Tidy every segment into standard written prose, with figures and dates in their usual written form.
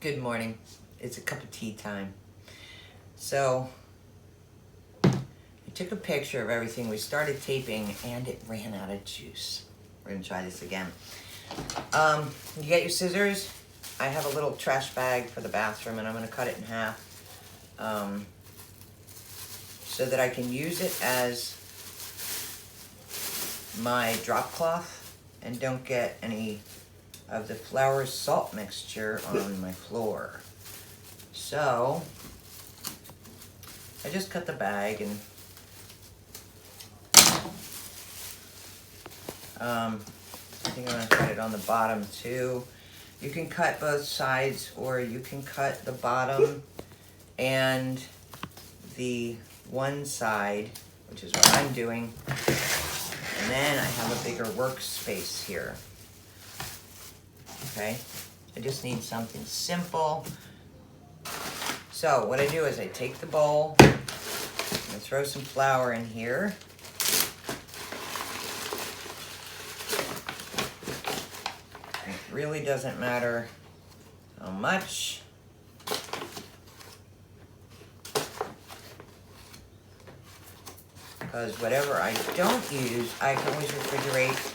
Good morning. It's a cup of tea time. So, I took a picture of everything. We started taping and it ran out of juice. We're gonna try this again. You get your scissors. I have a little trash bag for the bathroom and I'm gonna cut it in half so that I can use it as my drop cloth and don't get any of the flour salt mixture on my floor. So I just cut the bag and I think I'm gonna cut it on the bottom too. You can cut both sides or you can cut the bottom and the one side, which is what I'm doing. And then I have a bigger workspace here. Okay, I just need something simple. So what I do is I take the bowl, and I throw some flour in here. It really doesn't matter how much. Because whatever I don't use, I can always refrigerate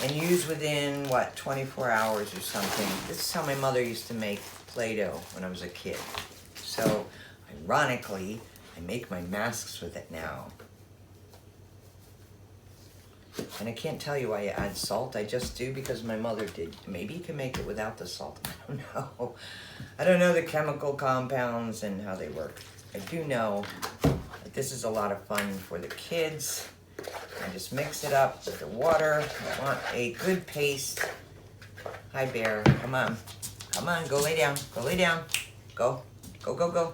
and use within, what, 24 hours or something. This is how my mother used to make Play-Doh when I was a kid. So, ironically, I make my masks with it now. And I can't tell you why you add salt. I just do because my mother did. Maybe you can make it without the salt. I don't know. I don't know the chemical compounds and how they work. I do know that this is a lot of fun for the kids. I just mix it up with the water. I want a good paste. Hi, Bear. Come on. Come on. Go lay down. Go lay down. Go. Go, go, go.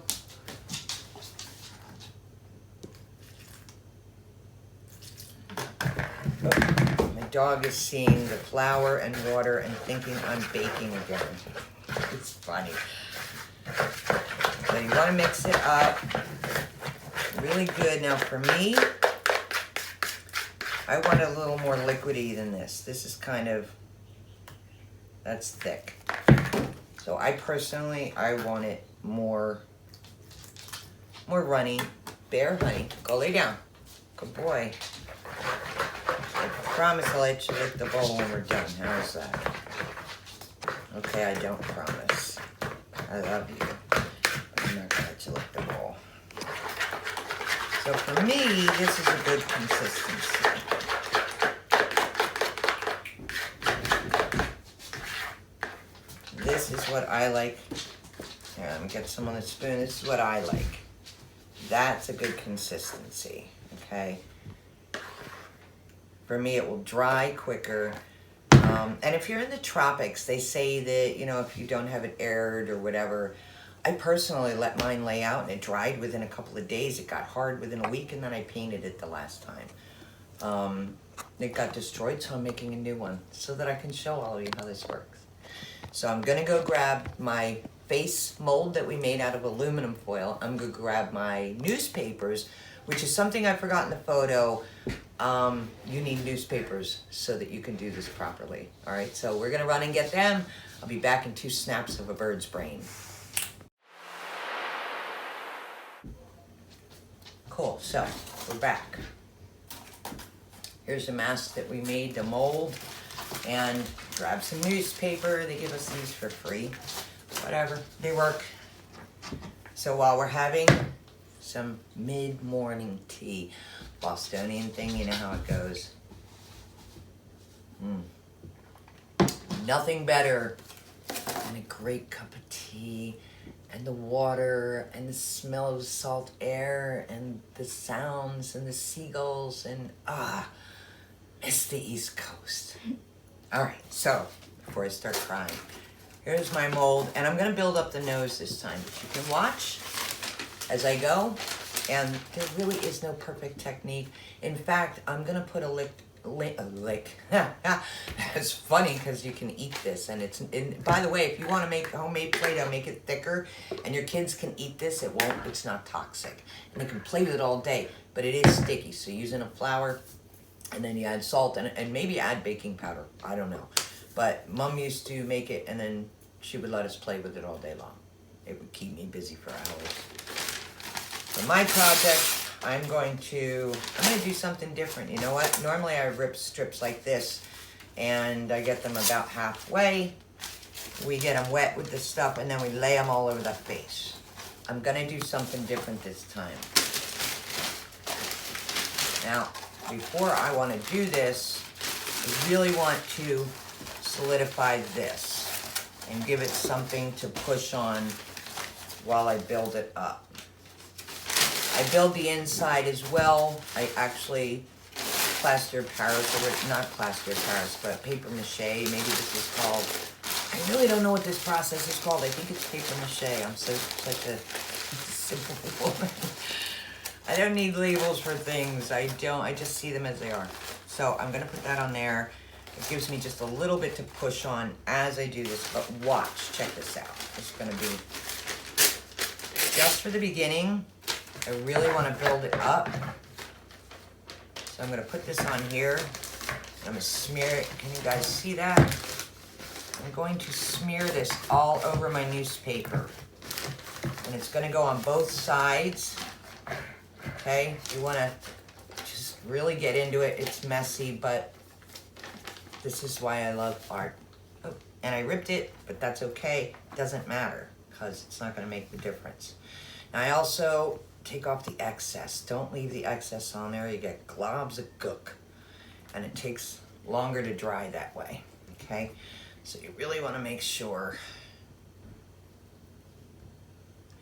My dog is seeing the flour and water and thinking I'm baking again. It's funny. So you want to mix it up really good. Now for me, I want a little more liquidy than this. This is kind of, that's thick. So I personally, I want it more runny. Bear, honey, go lay down. Good boy. I promise I'll let you lick the bowl when we're done. How's that? Okay, I don't promise. I love you. I'm not gonna let you lick the bowl. So for me, this is a good consistency. This is what I like. Here, let me get some on the spoon. This is what I like. That's a good consistency, okay? For me, it will dry quicker. And if you're in the tropics, they say that, you know, if you don't have it aired or whatever, I personally let mine lay out and it dried within a couple of days. It got hard within a week and then I painted it the last time. It got destroyed, so I'm making a new one so that I can show all of you how this works. So I'm gonna go grab my face mold that we made out of aluminum foil. I'm gonna grab my newspapers, which is something I forgot in the photo. You need newspapers so that you can do this properly. All right, so we're gonna run and get them. I'll be back in 2 snaps of a bird's brain. Cool, so we're back. Here's the mask that we made, the mold, and grab some newspaper. They give us these for free. Whatever, they work. So while we're having some mid-morning tea, Bostonian thing, you know how it goes. Nothing better than a great cup of tea and the water and the smell of the salt air and the sounds and the seagulls and it's the East Coast. All right, so before I start crying, here's my mold, and I'm gonna build up the nose this time, but you can watch as I go, and there really is no perfect technique. In fact, I'm gonna put a lick. It's funny because you can eat this, and by the way, if you want to make homemade Play-Doh, make it thicker, and your kids can eat this. It's not toxic, and you can play with it all day. But it is sticky, so using a flour, and then you add salt and maybe add baking powder. I don't know, but Mom used to make it, and then she would let us play with it all day long. it would keep me busy for hours. For my project, I'm going to do something different. You know what? Normally I rip strips like this and I get them about halfway. We get them wet with the stuff and then we lay them all over the face. I'm gonna do something different this time. Now, before I wanna do this, I really want to solidify this and give it something to push on while I build it up. I build the inside as well. I actually plaster Paris, or not plaster Paris, but papier-mâché, maybe this is called. I really don't know what this process is called. I think it's papier-mâché. I'm such a simple woman. I don't need labels for things. I just see them as they are. So I'm gonna put that on there. It gives me just a little bit to push on as I do this, but watch, check this out. It's gonna be just for the beginning. I really wanna build it up. So I'm gonna put this on here. I'm gonna smear it. Can you guys see that? I'm going to smear this all over my newspaper. And it's gonna go on both sides. Okay, you wanna just really get into it. It's messy, but this is why I love art. Oh, and I ripped it, but that's okay. It doesn't matter, because it's not gonna make the difference. Now I also take off the excess. Don't leave the excess on there. You get globs of gook. And it takes longer to dry that way, okay? So you really wanna make sure.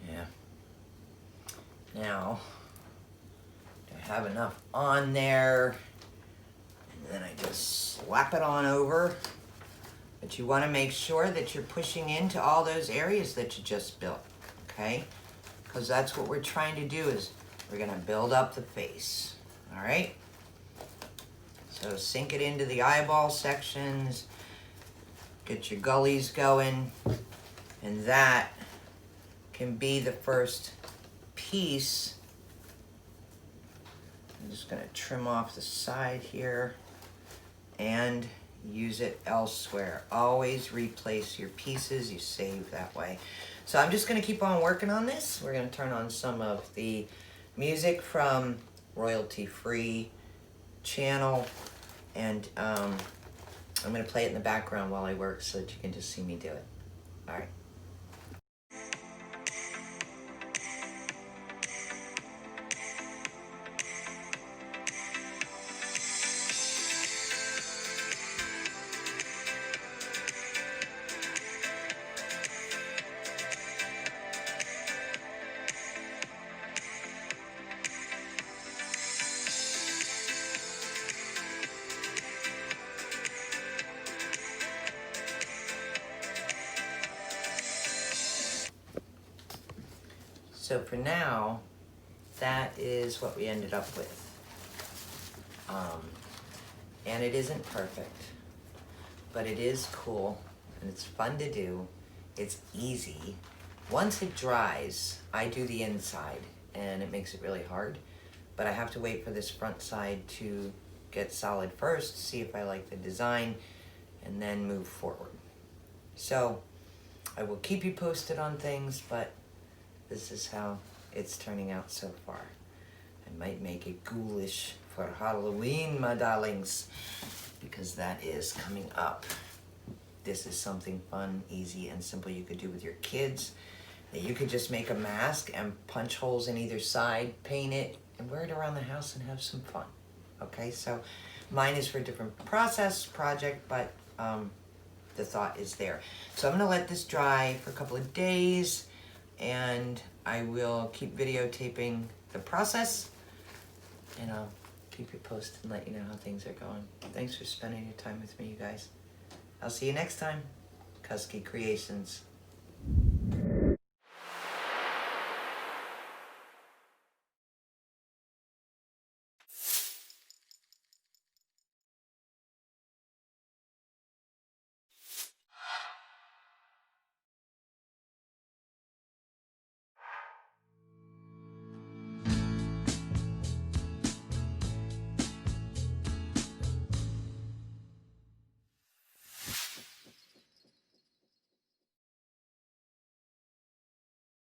Yeah. Now, I have enough on there. And then I just slap it on over. But you wanna make sure that you're pushing into all those areas that you just built, okay? Because that's what we're trying to do, is we're gonna build up the face, all right? So sink it into the eyeball sections, get your gullies going, and that can be the first piece. I'm just gonna trim off the side here and use it elsewhere. Always replace your pieces, you save that way. So I'm just gonna keep on working on this. We're gonna turn on some of the music from royalty-free channel, and I'm gonna play it in the background while I work so that you can just see me do it. All right. So for now, that is what we ended up with. And it isn't perfect, but it is cool and it's fun to do. It's easy. Once it dries, I do the inside and it makes it really hard, but I have to wait for this front side to get solid first, see if I like the design, and then move forward. So I will keep you posted on things, but this is how it's turning out so far. I might make it ghoulish for Halloween, my darlings, because that is coming up. This is something fun, easy, and simple you could do with your kids. That you could just make a mask and punch holes in either side, paint it, and wear it around the house and have some fun. Okay, so mine is for a different project, but the thought is there. So I'm gonna let this dry for a couple of days, and I will keep videotaping the process, and I'll keep you posted and let you know how things are going. Thanks for spending your time with me, you guys. I'll see you next time. CUSKEY Creations.